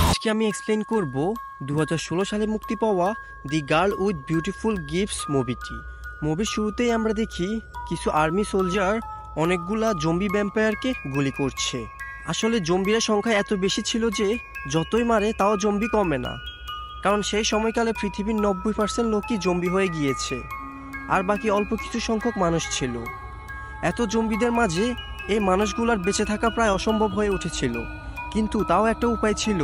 আজকে আমি এক্সপ্লেইন করব 2016 সালে মুক্তি পাওয়া the girl with beautiful gifts মুভিটি। মুভির শুরুতেই আমরা দেখি কিছু আর্মি সোলজার অনেকগুলা জম্বি ভ্যাম্পায়ারকে গুলি করছে। আসলে জম্বিরা সংখ্যা এত বেশি ছিল যে যতই মারে তাও জম্বি কমে না, কারণ সেই সময়কালে পৃথিবীর 90% লোকই জম্বি হয়ে গিয়েছে আর বাকি অল্প কিছু সংখ্যক মানুষ ছিল। এত জম্বিদের মাঝে এই মানুষগুলার বেঁচে থাকা প্রায় অসম্ভব হয়ে উঠেছিল, কিন্তু তাও একটা উপায় ছিল,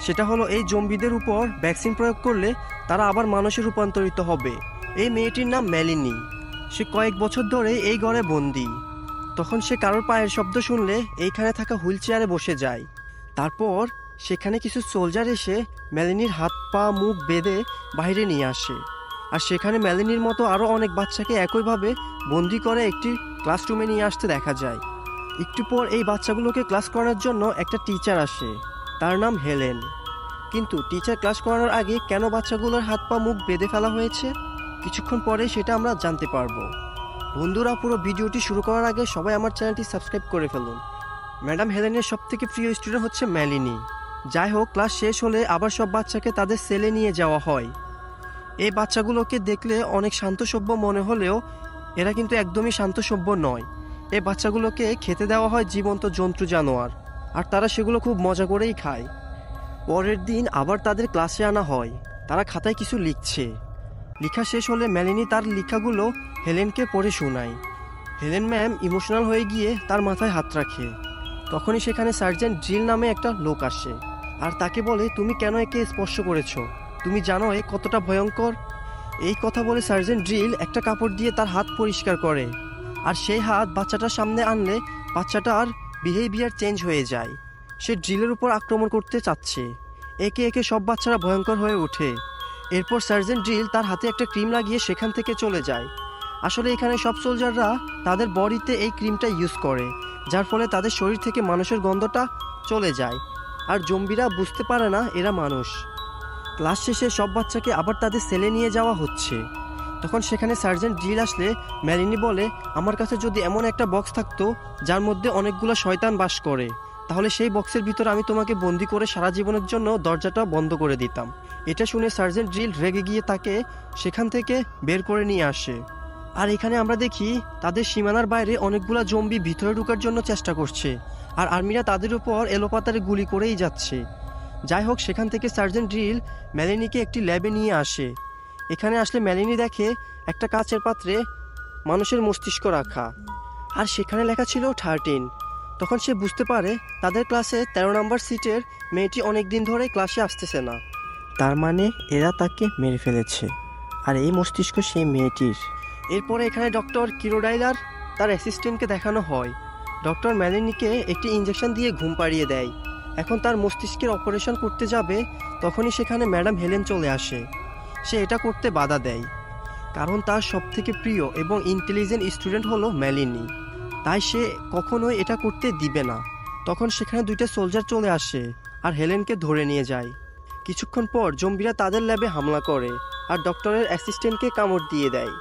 সেটা হলো এই জম্বিদের উপর ভ্যাকসিন প্রয়োগ করলে তারা আবার মানুষে রূপান্তরিত হবে। এই মেয়েটির নাম মেলিনি। সে কয়েক বছর ধরে এই ঘরে বন্দি। তখন সে কারোর পায়ের শব্দ শুনলে এইখানে থাকা হুইল চেয়ারে বসে যায়। তারপর সেখানে কিছু সোলজার এসে মেলিনির হাত পা মুখ বেঁধে বাইরে নিয়ে আসে, আর সেখানে মেলিনির মতো আরও অনেক বাচ্চাকে একইভাবে বন্দি করে একটি ক্লাসরুমে নিয়ে আসতে দেখা যায়। একটু পর এই বাচ্চাগুলোকে ক্লাস করার জন্য একটা টিচার আসে, তার নাম হেলেন। কিন্তু টিচার ক্লাস করানোর আগে কেন বাচ্চাগুলোর হাত পা মুখ বেঁধে ফেলা হয়েছে কিছুক্ষণ পরে সেটা আমরা জানতে পারবো। বন্ধুরা, পুরো ভিডিওটি শুরু করার আগে সবাই আমার চ্যানেলটি সাবস্ক্রাইব করে ফেলুন। ম্যাডাম হেলেনের সবথেকে প্রিয় স্টুডেন্ট হচ্ছে মেলিনি। যাই হোক, ক্লাস শেষ হলে আবার সব বাচ্চাকে তাদের সেলে নিয়ে যাওয়া হয়। এই বাচ্চাগুলোকে দেখলে অনেক শান্তসভ্য মনে হলেও এরা কিন্তু একদমই শান্তসভ্য নয়। এই বাচ্চাগুলোকে খেতে দেওয়া হয় জীবন্ত জন্তু জানোয়ার, আর তারা সেগুলো খুব মজা করেই খায়। পরের দিন আবার তাদের ক্লাসে আনা হয়। তারা খাতায় কিছু লিখছে। লেখা শেষ হলে মেলিনি তার লেখাগুলো হেলেনকে পড়ে শোনায়। হেলেন ম্যাম ইমোশনাল হয়ে গিয়ে তার মাথায় হাত রাখে। তখনই সেখানে সার্জেন্ট ড্রিল নামে একটা লোক আসে আর তাকে বলে, তুমি কেন একে স্পর্শ করেছো? তুমি জানো এ কতটা ভয়ঙ্কর? এই কথা বলে সার্জেন্ট ড্রিল একটা কাপড় দিয়ে তার হাত পরিষ্কার করে, আর সেই হাত বাচ্চাটার সামনে আনলে বাচ্চাটার বিহেভিয়ার চেঞ্জ হয়ে যায়। সে ড্রিলের উপর আক্রমণ করতে চাচ্ছে। একে একে সব বাচ্চারা ভয়ঙ্কর হয়ে ওঠে। এরপর সার্জেন্ট ড্রিল তার হাতে একটা ক্রিম লাগিয়ে সেখান থেকে চলে যায়। আসলে এখানে সব সোলজাররা তাদের বডিতে এই ক্রিমটা ইউজ করে, যার ফলে তাদের শরীর থেকে মানুষের গন্ধটা চলে যায়, আর জম্বিরা বুঝতে পারে না এরা মানুষ। ক্লাস শেষে সব বাচ্চাকে আবার তাদের সেলে নিয়ে যাওয়া হচ্ছে। তখন সেখানে সার্জেন্ট ড্রিল আসলে মেলিনি বলে, আমার কাছে যদি এমন একটা বক্স থাকতো যার মধ্যে অনেকগুলো শয়তান বাস করে, তাহলে সেই বক্সের ভিতর আমি তোমাকে বন্দি করে সারা জীবনের জন্য দরজাটা বন্ধ করে দিতাম। এটা শুনে সার্জেন্ট ড্রিল রেগে গিয়ে তাকে সেখান থেকে বের করে নিয়ে আসে। আর এখানে আমরা দেখি তাদের সীমানার বাইরে অনেকগুলো জম্বি ভিতরে ঢোকার জন্য চেষ্টা করছে, আর আর্মিরা তাদের উপর এলোপাতারে গুলি করেই যাচ্ছে। যাই হোক, সেখান থেকে সার্জেন্ট ড্রিল মেলিনিকে একটি ল্যাবে নিয়ে আসে। এখানে আসলে মেলিনি দেখে একটা কাচের পাত্রে মানুষের মস্তিষ্ক রাখা, আর সেখানে লেখা ছিল 13। তখন সে বুঝতে পারে তাদের ক্লাসে 13 নম্বর সিটের মেয়েটি অনেক দিন ধরে ক্লাসে আসতেছে না। তার মানে এরা তাকে মেরে ফেলেছে, আর এই মস্তিষ্ক সেই মেয়েটির। এরপরে এখানে ডক্টর কিরোডাইলার তার অ্যাসিস্ট্যান্টকে দেখানো হয়। ডক্টর মেলিনিকে একটি ইঞ্জেকশন দিয়ে ঘুম পাড়িয়ে দেয়। এখন তার মস্তিষ্কের অপারেশন করতে যাবে, তখনই সেখানে ম্যাডাম হেলেন চলে আসে। সে এটা করতে বাধা দেয়, কারণ তার সবথেকে প্রিয় এবং ইন্টেলিজেন্ট স্টুডেন্ট হলো মেলিনি, তাই সে কখনোই এটা করতে দিবে না। তখন সেখানে দুইটা সোলজার চলে আসে আর হেলেনকে ধরে নিয়ে যায়। কিছুক্ষণ পর জম্বিরা তাদের ল্যাবে হামলা করে আর ডক্টরের অ্যাসিস্ট্যান্টকে কামড় দিয়ে দেয়,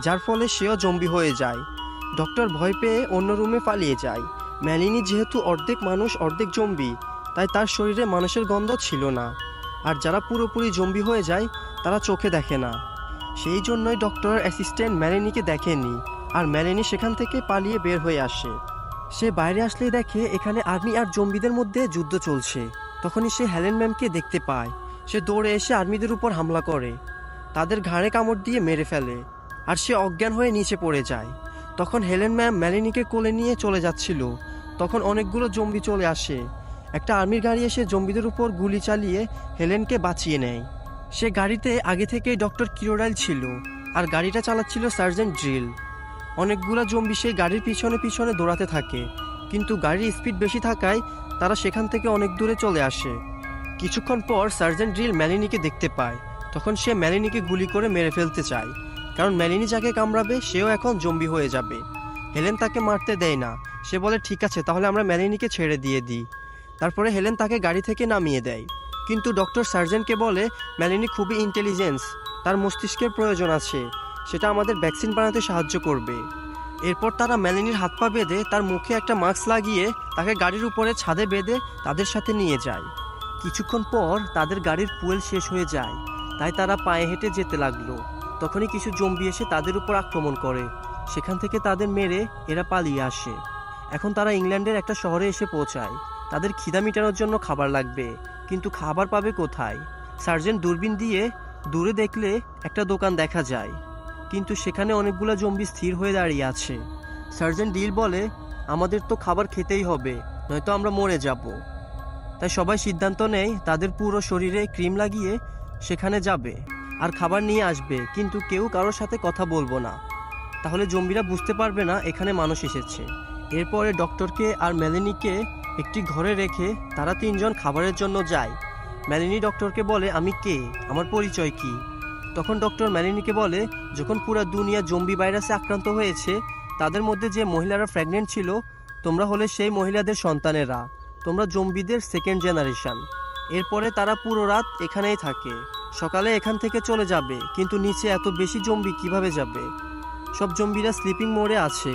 যার ফলে সেও জম্বি হয়ে যায়। ডক্টর ভয় পেয়ে অন্য রুমে পালিয়ে যায়। মেলিনি যেহেতু অর্ধেক মানুষ অর্ধেক জম্বি, তাই তার শরীরে মানুষের গন্ধ ছিল না, আর যারা পুরোপুরি জম্বি হয়ে যায় তারা চোখে দেখে না। সেই জন্যই ডক্টরের অ্যাসিস্ট্যান্ট মেলিনিকে দেখেনি, আর মেলিনি সেখান থেকে পালিয়ে বের হয়ে আসে। সে বাইরে আসলেই দেখে এখানে আর্মি আর জম্বিদের মধ্যে যুদ্ধ চলছে। তখনই সে হেলেন ম্যামকে দেখতে পায়। সে দৌড়ে এসে আর্মিদের উপর হামলা করে, তাদের ঘাড়ে কামড় দিয়ে মেরে ফেলে, আর সে অজ্ঞান হয়ে নিচে পড়ে যায়। তখন হেলেন ম্যাম মেলিনিকে কোলে নিয়ে চলে যাচ্ছিল, তখন অনেকগুলো জম্বি চলে আসে। একটা আর্মির গাড়ি এসে জম্বিদের উপর গুলি চালিয়ে হেলেনকে বাঁচিয়ে নেয়। সে গাড়িতে আগে থেকেই ডক্টর কিরোডাইল ছিল, আর গাড়িটা চালাচ্ছিল সার্জেন্ট ড্রিল। অনেকগুলো জম্বি সেই গাড়ির পিছনে পিছনে দৌড়াতে থাকে, কিন্তু গাড়ির স্পিড বেশি থাকায় তারা সেখান থেকে অনেক দূরে চলে আসে। কিছুক্ষণ পর সার্জেন্ট ড্রিল মেলিনিকে দেখতে পায়। তখন সে মেলিনিকে গুলি করে মেরে ফেলতে চায়, কারণ মেলিনি যাকে কামড়াবে সেও এখন জম্বি হয়ে যাবে। হেলেন তাকে মারতে দেয় না। সে বলে, ঠিক আছে, তাহলে আমরা মেলিনিকে ছেড়ে দিয়ে দিই। তারপরে হেলেন তাকে গাড়ি থেকে নামিয়ে দেয়, কিন্তু ডক্টর সার্জেন্টকে বলে, মেলিনি খুবই ইন্টেলিজেন্স, তার মস্তিষ্কের প্রয়োজন আছে, সেটা আমাদের ভ্যাকসিন বানাতে সাহায্য করবে। এরপর তারা মেলানির হাত পা বেঁধে তার মুখে একটা মাস্ক লাগিয়ে তাকে গাড়ির উপরে ছাদে বেঁধে তাদের সাথে নিয়ে যায়। কিছুক্ষণ পর তাদের গাড়ির ফুয়েল শেষ হয়ে যায়, তাই তারা পায়ে হেঁটে যেতে লাগলো। তখনই কিছু জম্বি এসে তাদের উপর আক্রমণ করে। সেখান থেকে তাদের মেরে এরা পালিয়ে আসে। এখন তারা ইংল্যান্ডের একটা শহরে এসে পৌঁছায়। তাদের খিদা মেটানোর জন্য খাবার লাগবে, কিন্তু খাবার পাবে কোথায়? সার্জেন্ট দূরবীন দিয়ে দূরে দেখলে একটা দোকান দেখা যায়, কিন্তু সেখানে অনেকগুলো জম্বি স্থির হয়ে দাঁড়িয়ে আছে। সার্জেন্ট ডিল বলে, আমাদের তো খাবার খেতেই হবে, নয়তো আমরা মরে যাব। তাই সবাই সিদ্ধান্ত নেয় তাদের পুরো শরীরে ক্রিম লাগিয়ে সেখানে যাবে আর খাবার নিয়ে আসবে, কিন্তু কেউ কারোর সাথে কথা বলবো না, তাহলে জম্বিরা বুঝতে পারবে না এখানে মানুষ এসেছে। এরপরে ডক্টরকে আর মেলানিকে একটি ঘরে রেখে তারা তিনজন খাবারের জন্য যায়। মেলানি ডক্টরকে বলে, আমি কে, আমার পরিচয় কি? তখন ডক্টর মেলানিকে বলে, যখন পুরো দুনিয়া জম্বি ভাইরাসে আক্রান্ত হয়েছে, তাদের মধ্যে যে মহিলারা প্রেগনেন্ট ছিল, তোমরা হলে সেই মহিলাদের সন্তানেরা, তোমরা জম্বিদের সেকেন্ড জেনারেশন। এরপরে তারা পুরো রাত এখানেই থাকে, সকালে এখান থেকে চলে যাবে, কিন্তু নিচে এত বেশি জম্বি কিভাবে যাবে? সব জম্বিরা স্লিপিং মোডে আছে,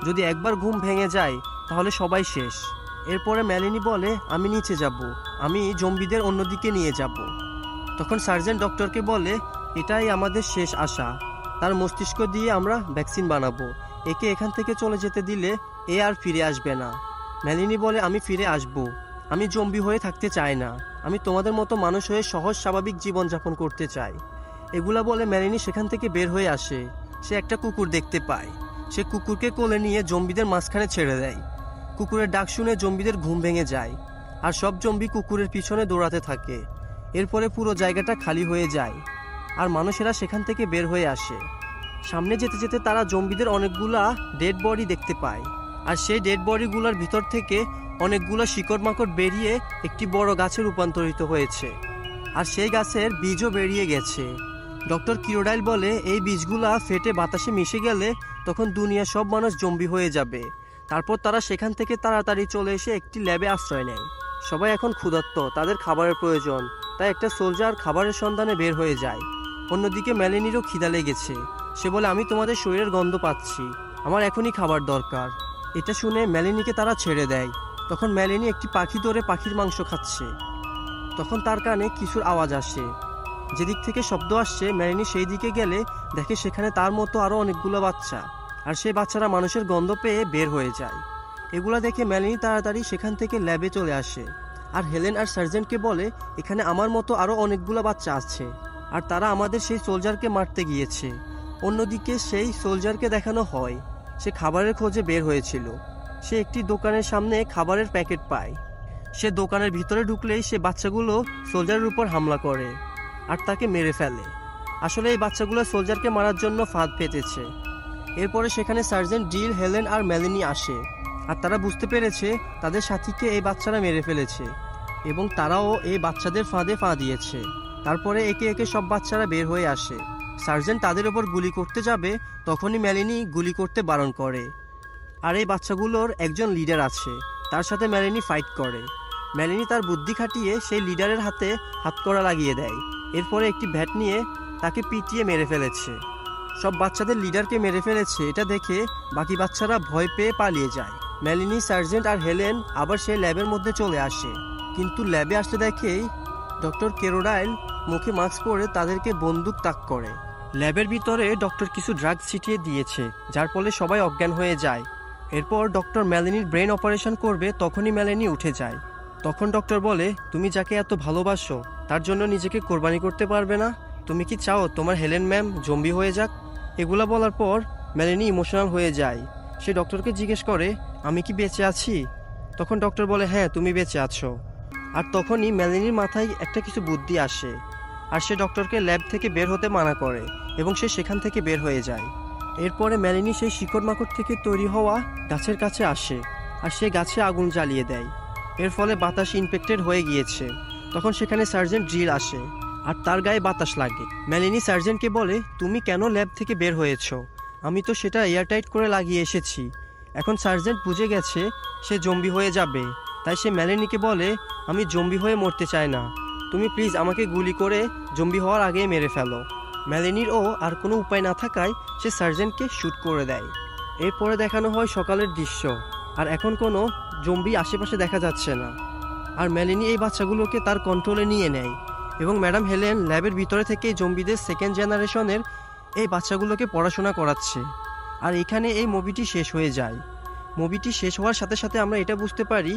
যদি একবার ঘুম ভেঙে যায় তাহলে সবাই শেষ। এরপরে মেলানি বলে, আমি নিচে যাব, আমি জম্বিদের অন্যদিকে নিয়ে যাব। তখন সার্জেন্ট ডক্টরকে বলে, এটাই আমাদের শেষ আশা, তার মস্তিষ্ক দিয়ে আমরা ভ্যাকসিন বানাবো, একে এখান থেকে চলে যেতে দিলে এ আর ফিরে আসবে না। মেলানি বলে, আমি ফিরে আসব, আমি জম্বি হয়ে থাকতে চাই না, আমি তোমাদের মতো মানুষ হয়ে সহজ স্বাভাবিক জীবনযাপন করতে চাই। এগুলা বলে মেলানি সেখান থেকে বের হয়ে আসে। সে একটা কুকুর দেখতে পায়, সে কুকুরকে কোলে নিয়ে জম্বিদের মাঝখানে ছেড়ে দেয়। কুকুরের ডাক শুনে জম্বিদের ঘুম ভেঙে যায়, আর সব জম্বি কুকুরের পিছনে দৌড়াতে থাকে। এরপরে পুরো জায়গাটা খালি হয়ে যায়, আর মানুষেরা সেখান থেকে বের হয়ে আসে। সামনে যেতে যেতে তারা জম্বিদের অনেকগুলা ডেড বডি দেখতে পায়, আর সেই ডেড বডিগুলোর ভিতর থেকে অনেকগুলো শিকড় মাকড় বেরিয়ে একটি বড় গাছে রূপান্তরিত হয়েছে, আর সেই গাছের বীজও বেরিয়ে গেছে। ডক্টর কিরোডাইল বলে, এই বীজগুলা ফেটে বাতাসে মিশে গেলে তখন দুনিয়ার সব মানুষ জম্বি হয়ে যাবে। তারপর তারা সেখান থেকে তাড়াতাড়ি চলে এসে একটি ল্যাবে আশ্রয় নেয়। সবাই এখন ক্ষুধার্ত, তাদের খাবারের প্রয়োজন, তাই একটা সোলজার খাবারের সন্ধানে বের হয়ে যায়। অন্যদিকে মেলানিরও খিদা লেগেছে, সে বলে, আমি তোমাদের শরীরের গন্ধ পাচ্ছি, আমার এখনই খাবার দরকার। এটা শুনে মেলানিকে তারা ছেড়ে দেয়। তখন মেলানি একটি পাখি ধরে পাখির মাংস খাচ্ছে। তখন তার কানে কিছুর আওয়াজ আসে, যেদিক থেকে শব্দ আসছে মেলানি সেই দিকে গেলে দেখে সেখানে তার মতো আরও অনেকগুলো বাচ্চা, আর সেই বাচ্চারা মানুষের গন্ধ পেয়ে বের হয়ে যায়। এগুলা দেখে মেলানি তাড়াতাড়ি সেখান থেকে ল্যাবে চলে আসে, আর হেলেন আর সার্জেন্টকে বলে, এখানে আমার মতো আরও অনেকগুলো বাচ্চা আছে, আর তারা আমাদের সেই সোলজারকে মারতে গিয়েছে। অন্যদিকে সেই সোলজারকে দেখানো হয় সে খাবারের খোঁজে বের হয়েছিল। সে একটি দোকানের সামনে খাবারের প্যাকেট পায়। সে দোকানের ভিতরে ঢুকলেই সে বাচ্চাগুলো সোলজারের উপর হামলা করে আর তাকে মেরে ফেলে। আসলে এই বাচ্চাগুলো সোলজারকে মারার জন্য ফাঁদ পেতেছে। এরপরে সেখানে সার্জেন্ট ডিল, হেলেন আর মেলানি আসে, আর তারা বুঝতে পেরেছে তাদের সাথীকে এই বাচ্চারা মেরে ফেলেছে, এবং তারাও এই বাচ্চাদের ফাঁদে পা দিয়েছে। তারপরে একে একে সব বাচ্চারা বের হয়ে আসে। সার্জেন্ট তাদের ওপর গুলি করতে যাবে, তখনই মেলানি গুলি করতে বারণ করে। আর এই বাচ্চাগুলোর একজন লিডার আছে, তার সাথে মেলানি ফাইট করে। মেলানি তার বুদ্ধি খাটিয়ে সেই লিডারের হাতে হাতকড়া লাগিয়ে দেয়। এরপরে একটি ব্যাট নিয়ে তাকে পিটিয়ে মেরে ফেলেছে। সব বাচ্চাদের লিডারকে মেরে ফেলেছে এটা দেখে বাকি বাচ্চারা ভয় পেয়ে পালিয়ে যায়। মেলানি, সার্জেন্ট আর হেলেন আবার সেই ল্যাবের মধ্যে চলে আসে, কিন্তু ল্যাবে আসতে দেখেই ডক্টর কেরোডাইল মুখে মাস্ক পরে তাদেরকে বন্দুক তাক করে। ল্যাবের ভিতরে ডক্টর কিছু ড্রাগস ছিটিয়ে দিয়েছে, যার ফলে সবাই অজ্ঞান হয়ে যায়। এরপর ডক্টর মেলানির ব্রেন অপারেশন করবে, তখনই মেলানি উঠে যায়। তখন ডক্টর বলে, তুমি যাকে এত ভালোবাসো তার জন্য নিজেকে কোরবানি করতে পারবে না? তুমি কি চাও তোমার হেলেন ম্যাম জম্বি হয়ে যাক? এগুলা বলার পর মেলানি ইমোশনাল হয়ে যায়। সে ডক্টরকে জিজ্ঞেস করে, আমি কি বেঁচে আছি? তখন ডক্টর বলে, হ্যাঁ তুমি বেঁচে আছো। আর তখনই মেলানির মাথায় একটা কিছু বুদ্ধি আসে, আর সে ডক্টরকে ল্যাব থেকে বের হতে মানা করে, এবং সে সেখান থেকে বের হয়ে যায়। এরপরে মেলানি সেই শিকড় মাকড় থেকে তৈরি হওয়া গাছের কাছে আসে, আর সে গাছে আগুন জ্বালিয়ে দেয়। এর ফলে বাতাস ইনফেক্টেড হয়ে গিয়েছে। তখন সেখানে সার্জেন্ট ড্রিল আসে, আর তার গায়ে বাতাস লাগে। মেলানি সার্জেন্টকে বলে, তুমি কেন ল্যাব থেকে বের হয়েছো? আমি তো সেটা এয়ারটাইট করে লাগিয়ে এসেছি। এখন সার্জেন্ট বুঝে গেছে সে জম্বি হয়ে যাবে, তাই সে মেলানিকে বলে, আমি জম্বি হয়ে মরতে চাই না, তুমি প্লিজ আমাকে গুলি করে জম্বি হওয়ার আগেই মেরে ফেলো। মেলানির আর কোনো উপায় না থাকায় সে সার্জেন্টকে শ্যুট করে দেয়। এরপরে দেখানো হয় সকালের দৃশ্য, আর এখন কোনো জম্বি আশেপাশে দেখা যাচ্ছে না। আর মেলিনি এই বাচ্চাগুলোকে তার কন্ট্রোলে নিয়ে নেয় এবং ম্যাডাম হেলেন ল্যাবের ভিতরে থেকে জম্বিদের সেকেন্ড জেনারেশনের এই বাচ্চাগুলোকে পড়াশোনা করাচ্ছে। আর এখানে এই মুভিটি শেষ হয়ে যায়। মুভিটি শেষ হওয়ার সাথে সাথে আমরা এটা বুঝতে পারি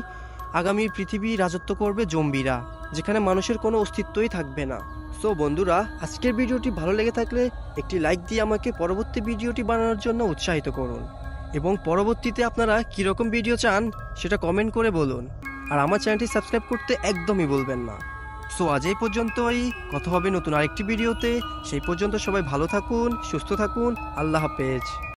আগামীর পৃথিবী রাজত্ব করবে জম্বিরা, যেখানে মানুষের কোনো অস্তিত্বই থাকবে না। সো বন্ধুরা, আজকের ভিডিওটি ভালো লেগে থাকলে একটি লাইক দিয়ে আমাকে পরবর্তী ভিডিওটি বানানোর জন্য উৎসাহিত করুন, এবং পরবর্তীতে আপনারা কীরকম ভিডিও চান সেটা কমেন্ট করে বলুন। আর আমার চ্যানেলটি সাবস্ক্রাইব করতে একদমই বলবেন না। সো আজ এই পর্যন্তই, কথা হবে নতুন আরেকটি ভিডিওতে। সেই পর্যন্ত সবাই ভালো থাকুন, সুস্থ থাকুন। আল্লাহ হাফেজ।